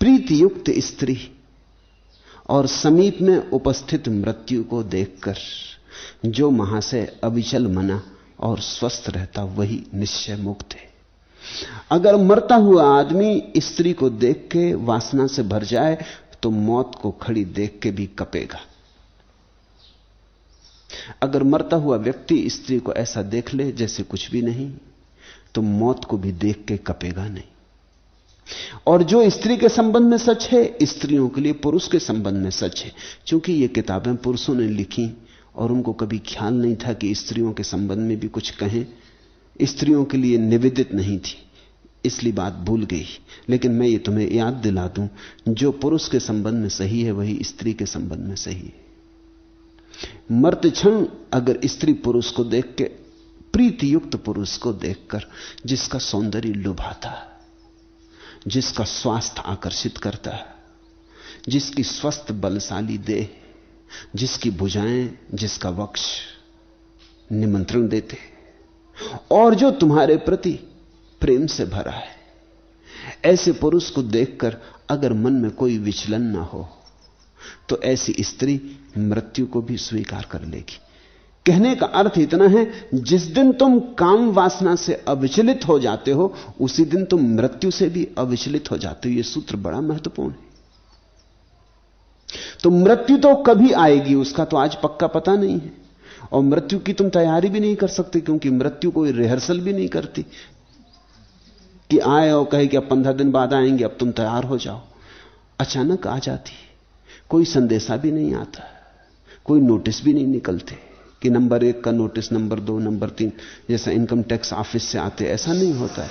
प्रीति युक्त स्त्री और समीप में उपस्थित मृत्यु को देखकर जो महाशय अविचल मना और स्वस्थ रहता वही निश्चय मुक्त है। अगर मरता हुआ आदमी स्त्री को देख के वासना से भर जाए तो मौत को खड़ी देख के भी कपेगा। अगर मरता हुआ व्यक्ति स्त्री को ऐसा देख ले जैसे कुछ भी नहीं, तो मौत को भी देख के कपेगा नहीं। और जो स्त्री के संबंध में सच है, स्त्रियों के लिए पुरुष के संबंध में सच है। क्योंकि ये किताबें पुरुषों ने लिखी और उनको कभी ख्याल नहीं था कि स्त्रियों के संबंध में भी कुछ कहें, स्त्रियों के लिए निवेदित नहीं थी, इसलिए बात भूल गई। लेकिन मैं ये तुम्हें याद दिला दूं, जो पुरुष के संबंध में सही है वही स्त्री के संबंध में सही है। मरते क्षण अगर स्त्री पुरुष को देख के, प्रीति युक्त पुरुष को देखकर, जिसका सौंदर्य लुभाता, जिसका स्वास्थ्य आकर्षित करता है, जिसकी स्वस्थ बलशाली देह, जिसकी भुजाएं, जिसका वक्ष निमंत्रण देते, और जो तुम्हारे प्रति प्रेम से भरा है, ऐसे पुरुष को देखकर अगर मन में कोई विचलन ना हो तो ऐसी स्त्री मृत्यु को भी स्वीकार कर लेगी। कहने का अर्थ इतना है, जिस दिन तुम काम वासना से अविचलित हो जाते हो उसी दिन तुम मृत्यु से भी अविचलित हो जाते हो। यह सूत्र बड़ा महत्वपूर्ण है। तो मृत्यु तो कभी आएगी उसका तो आज पक्का पता नहीं है, और मृत्यु की तुम तैयारी भी नहीं कर सकते, क्योंकि मृत्यु कोई रिहर्सल भी नहीं करती कि आए और कहे कि अब 15 दिन बाद आएंगे, अब तुम तैयार हो जाओ। अचानक आ जाती, कोई संदेशा भी नहीं आता, कोई नोटिस भी नहीं निकलते कि नंबर 1 का नोटिस, नंबर 2, नंबर 3, जैसा इनकम टैक्स ऑफिस से आते, ऐसा नहीं होता है।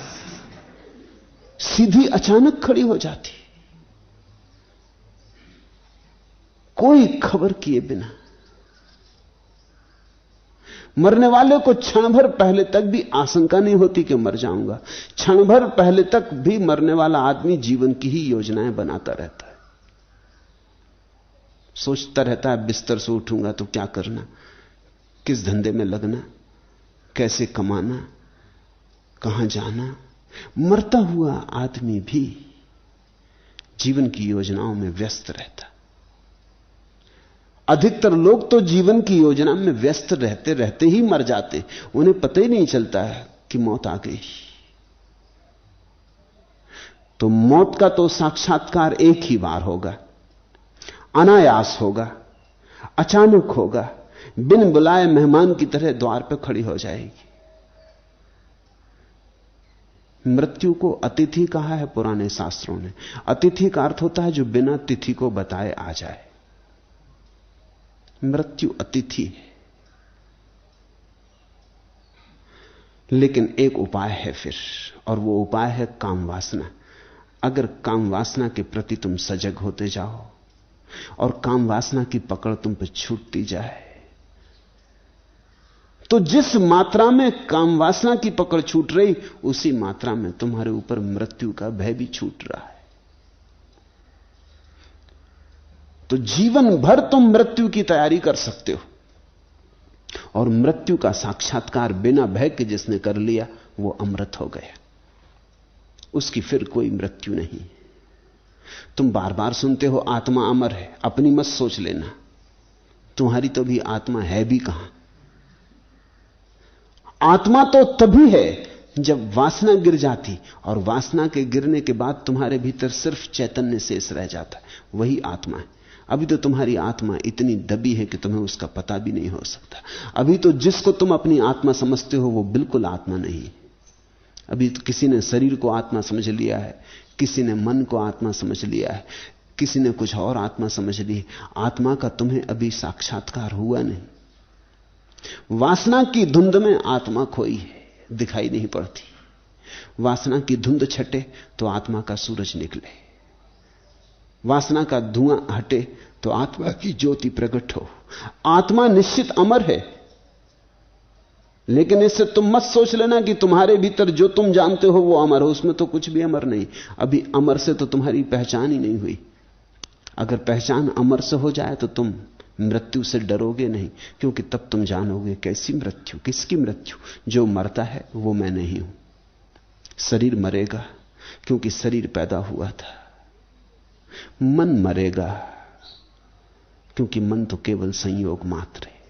सीधी अचानक खड़ी हो जाती, कोई खबर किए बिना। मरने वाले को क्षण भर पहले तक भी आशंका नहीं होती कि मर जाऊंगा। क्षण भर पहले तक भी मरने वाला आदमी जीवन की ही योजनाएं बनाता रहता है, सोचता रहता है बिस्तर से उठूंगा तो क्या करना, किस धंधे में लगना, कैसे कमाना, कहां जाना। मरता हुआ आदमी भी जीवन की योजनाओं में व्यस्त रहता। अधिकतर लोग तो जीवन की योजना में व्यस्त रहते रहते ही मर जाते, उन्हें पता ही नहीं चलता है कि मौत आ गई। तो मौत का तो साक्षात्कार एक ही बार होगा, अनायास होगा, अचानक होगा, बिन बुलाए मेहमान की तरह द्वार पर खड़ी हो जाएगी। मृत्यु को अतिथि कहा है पुराने शास्त्रों ने। अतिथि का अर्थ होता है जो बिना तिथि को बताए आ जाए। मृत्यु अतिथि है। लेकिन एक उपाय है फिर, और वो उपाय है काम वासना। अगर काम वासना के प्रति तुम सजग होते जाओ और काम वासना की पकड़ तुम पर छूटती जाए, तो जिस मात्रा में काम वासना की पकड़ छूट रही उसी मात्रा में तुम्हारे ऊपर मृत्यु का भय भी छूट रहा है। तो जीवन भर तुम मृत्यु की तैयारी कर सकते हो, और मृत्यु का साक्षात्कार बिना भय के जिसने कर लिया वो अमृत हो गया, उसकी फिर कोई मृत्यु नहीं। तुम बार बार सुनते हो आत्मा अमर है, अपनी मत सोच लेना, तुम्हारी तो भी आत्मा है भी कहां। आत्मा तो तभी है जब वासना गिर जाती, और वासना के गिरने के बाद तुम्हारे भीतर सिर्फ चैतन्य शेष रह जाता है, वही आत्मा है। अभी तो तुम्हारी आत्मा इतनी दबी है कि तुम्हें उसका पता भी नहीं हो सकता। अभी तो जिसको तुम अपनी आत्मा समझते हो वो बिल्कुल आत्मा नहीं। अभी तो किसी ने शरीर को आत्मा समझ लिया है, किसी ने मन को आत्मा समझ लिया है, किसी ने कुछ और आत्मा समझ ली। आत्मा का तुम्हें अभी साक्षात्कार हुआ नहीं। वासना की धुंध में आत्मा खोई है, दिखाई नहीं पड़ती। वासना की धुंध छटे तो आत्मा का सूरज निकले, वासना का धुआं हटे तो आत्मा की ज्योति प्रकट हो। आत्मा निश्चित अमर है, लेकिन इससे तुम मत सोच लेना कि तुम्हारे भीतर जो तुम जानते हो वो अमर हो। उसमें तो कुछ भी अमर नहीं। अभी अमर से तो तुम्हारी पहचान ही नहीं हुई। अगर पहचान अमर से हो जाए तो तुम मृत्यु से डरोगे नहीं, क्योंकि तब तुम जानोगे कैसी मृत्यु, किसकी मृत्यु। जो मरता है वो मैं नहीं हूं। शरीर मरेगा क्योंकि शरीर पैदा हुआ था, मन मरेगा, क्योंकि मन तो केवल संयोग मात्र है।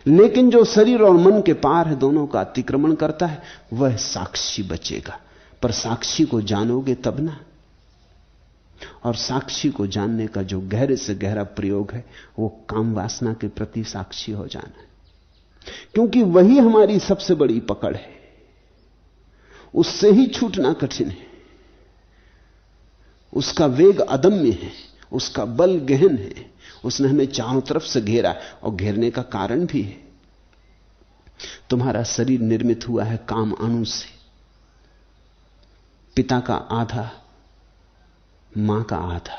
लेकिन जो शरीर और मन के पार है, दोनों का अतिक्रमण करता है, वह साक्षी बचेगा। पर साक्षी को जानोगे तब ना। और साक्षी को जानने का जो गहरे से गहरा प्रयोग है, वो काम वासना के प्रति साक्षी हो जाना है, क्योंकि वही हमारी सबसे बड़ी पकड़ है। उससे ही छूटना कठिन है। उसका वेग अदम्य है, उसका बल गहन है। उसने हमें चारों तरफ से घेरा, और घेरने का कारण भी है। तुम्हारा शरीर निर्मित हुआ है काम अणु से। पिता का आधा, मां का आधा,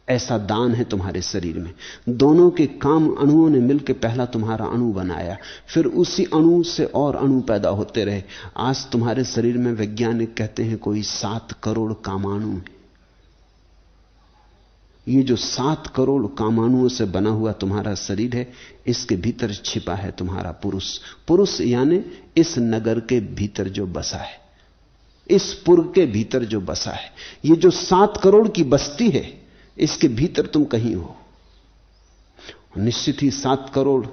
ऐसा दान है तुम्हारे शरीर में। दोनों के काम अणुओं ने मिलकर पहला तुम्हारा अणु बनाया, फिर उसी अणु से और अणु पैदा होते रहे। आज तुम्हारे शरीर में वैज्ञानिक कहते हैं कोई 7 करोड़ कामाणु है। ये जो 7 करोड़ कामाणुओं से बना हुआ तुम्हारा शरीर है, इसके भीतर छिपा है तुम्हारा पुरुष। पुरुष यानी इस नगर के भीतर जो बसा है, इस पुर के भीतर जो बसा है। ये जो 7 करोड़ की बस्ती है, इसके भीतर तुम कहीं हो। निश्चित ही 7 करोड़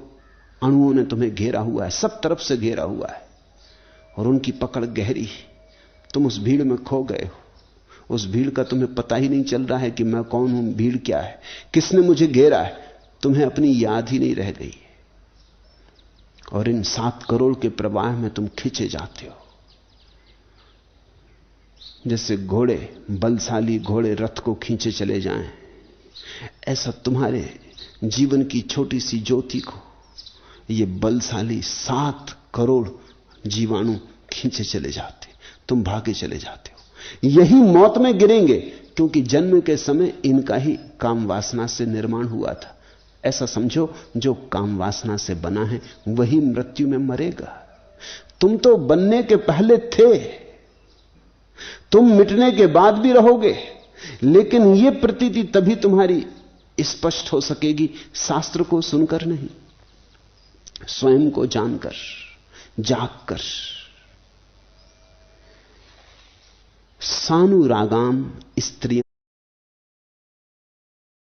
अणुओं ने तुम्हें घेरा हुआ है, सब तरफ से घेरा हुआ है, और उनकी पकड़ गहरी। तुम उस भीड़ में खो गए हो। उस भीड़ का तुम्हें पता ही नहीं चल रहा है कि मैं कौन हूं, भीड़ क्या है, किसने मुझे घेरा है। तुम्हें अपनी याद ही नहीं रह गई, और इन 7 करोड़ के प्रवाह में तुम खींचे जाते हो। जैसे घोड़े, बलशाली घोड़े रथ को खींचे चले जाएं, ऐसा तुम्हारे जीवन की छोटी सी ज्योति को ये बलशाली 7 करोड़ जीवाणु खींचे चले जाते। तुम भागे चले जाते हो। यही मौत में गिरेंगे, क्योंकि जन्म के समय इनका ही काम वासना से निर्माण हुआ था। ऐसा समझो, जो काम वासना से बना है वही मृत्यु में मरेगा। तुम तो बनने के पहले थे, तुम मिटने के बाद भी रहोगे। लेकिन यह प्रतीति तभी तुम्हारी स्पष्ट हो सकेगी, शास्त्र को सुनकर नहीं, स्वयं को जानकर, जागकर। सानुरागाम स्त्री